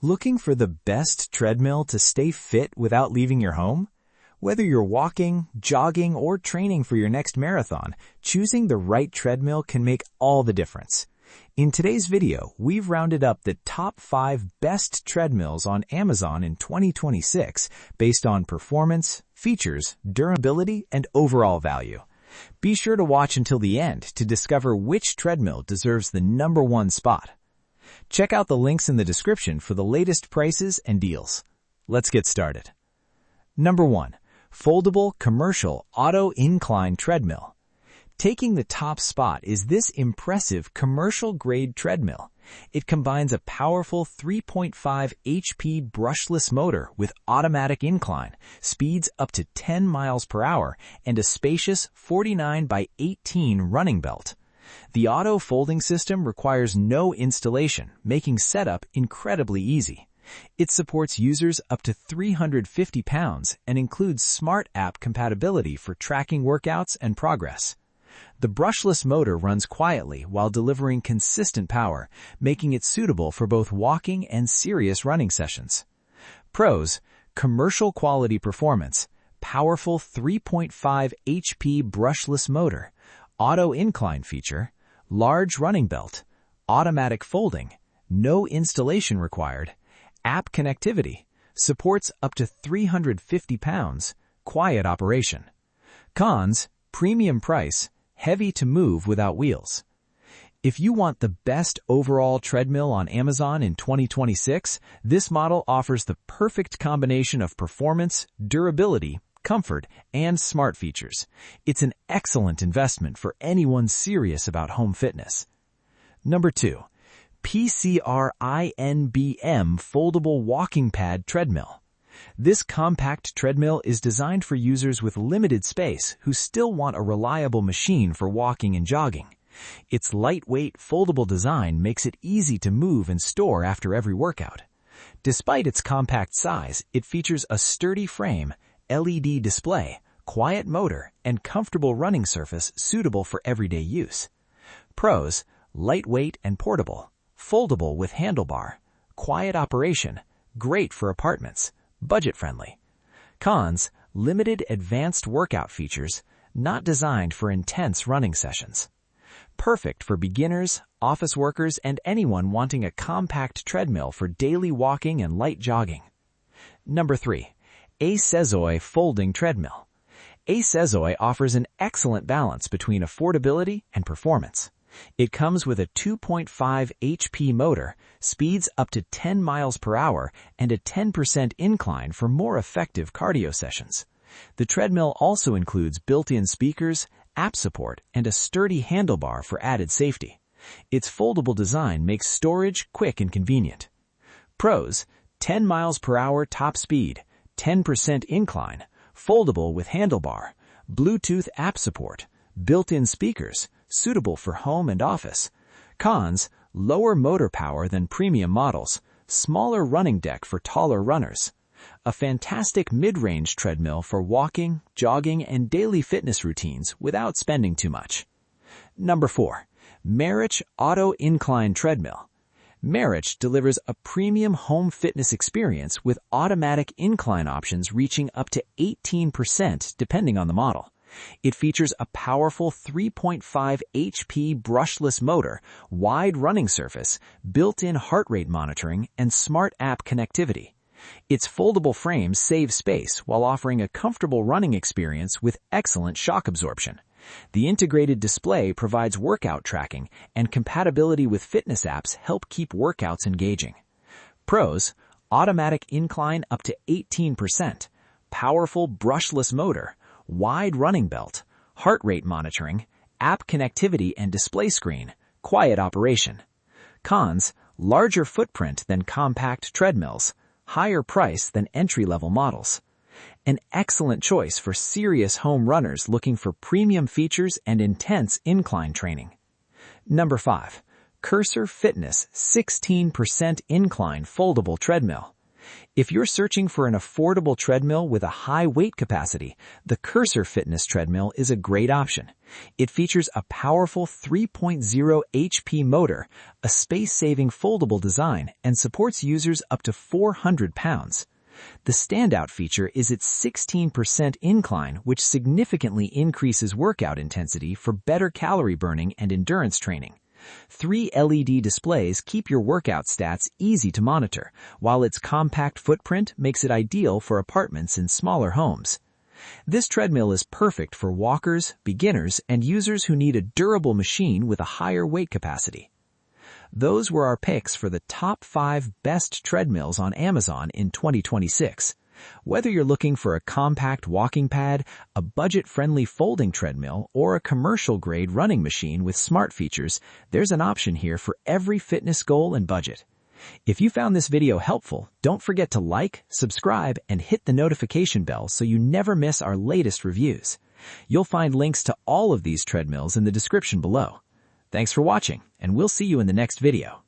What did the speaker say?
Looking for the best treadmill to stay fit without leaving your home? Whether you're walking, jogging, or training for your next marathon, choosing the right treadmill can make all the difference. In today's video, we've rounded up the top 5 best treadmills on Amazon in 2026 based on performance, features, durability, and overall value. Be sure to watch until the end to discover which treadmill deserves the #1 spot. Check out the links in the description for the latest prices and deals. Let's get started. Number 1. Foldable Commercial Auto Incline Treadmill. Taking the top spot is this impressive commercial-grade treadmill. It combines a powerful 3.5 HP brushless motor with automatic incline, speeds up to 10 miles per hour, and a spacious 49 by 18 running belt. The auto folding system requires no installation, making setup incredibly easy. It supports users up to 350 pounds and includes smart app compatibility for tracking workouts and progress. The brushless motor runs quietly while delivering consistent power, making it suitable for both walking and serious running sessions. Pros: commercial quality performance, powerful 3.5 HP brushless motor, auto incline feature, large running belt, automatic folding, no installation required, app connectivity, supports up to 350 pounds, quiet operation. Cons: premium price, heavy to move without wheels. If you want the best overall treadmill on Amazon in 2026, this model offers the perfect combination of performance, durability, comfort, and smart features. It's an excellent investment for anyone serious about home fitness. Number 2. Pcrignbm Foldable Walking Pad Treadmill. This compact treadmill is designed for users with limited space who still want a reliable machine for walking and jogging. Its lightweight, foldable design makes it easy to move and store after every workout. Despite its compact size, it features a sturdy frame, LED display, quiet motor, and comfortable running surface suitable for everyday use. Pros: lightweight and portable, foldable with handlebar, quiet operation, great for apartments, budget-friendly. Cons: limited advanced workout features, not designed for intense running sessions. Perfect for beginners, office workers, and anyone wanting a compact treadmill for daily walking and light jogging. Number 3. Acezoe Folding Treadmill. Acezoe offers an excellent balance between affordability and performance. It comes with a 2.5 HP motor, speeds up to 10 miles per hour, and a 10% incline for more effective cardio sessions. The treadmill also includes built-in speakers, app support, and a sturdy handlebar for added safety. Its foldable design makes storage quick and convenient. Pros: 10 miles per hour top speed, 10% incline, foldable with handlebar, Bluetooth app support, built-in speakers, suitable for home and office. Cons: lower motor power than premium models, smaller running deck for taller runners. A fantastic mid-range treadmill for walking, jogging, and daily fitness routines without spending too much. Number 4. MERACH Auto Incline Treadmill. MERACH delivers a premium home fitness experience with automatic incline options reaching up to 18% depending on the model. It features a powerful 3.5 HP brushless motor, wide running surface, built-in heart rate monitoring, and smart app connectivity. Its foldable frame saves space while offering a comfortable running experience with excellent shock absorption. The integrated display provides workout tracking, and compatibility with fitness apps help keep workouts engaging. Pros: automatic incline up to 18%, powerful brushless motor, wide running belt, heart rate monitoring, app connectivity and display screen, quiet operation. Cons: larger footprint than compact treadmills, higher price than entry-level models. An excellent choice for serious home runners looking for premium features and intense incline training. Number 5. Cursor Fitness 16% Incline Foldable Treadmill. If you're searching for an affordable treadmill with a high weight capacity, the Cursor Fitness treadmill is a great option. It features a powerful 3.0 HP motor, a space-saving foldable design, and supports users up to 400 pounds. The standout feature is its 16% incline, which significantly increases workout intensity for better calorie burning and endurance training. 3 LED displays keep your workout stats easy to monitor, while its compact footprint makes it ideal for apartments in smaller homes. This treadmill is perfect for walkers, beginners, and users who need a durable machine with a higher weight capacity. Those were our picks for the top 5 best treadmills on Amazon in 2026. Whether you're looking for a compact walking pad, a budget-friendly folding treadmill, or a commercial-grade running machine with smart features, there's an option here for every fitness goal and budget. If you found this video helpful, don't forget to like, subscribe, and hit the notification bell so you never miss our latest reviews. You'll find links to all of these treadmills in the description below. Thanks for watching, and we'll see you in the next video.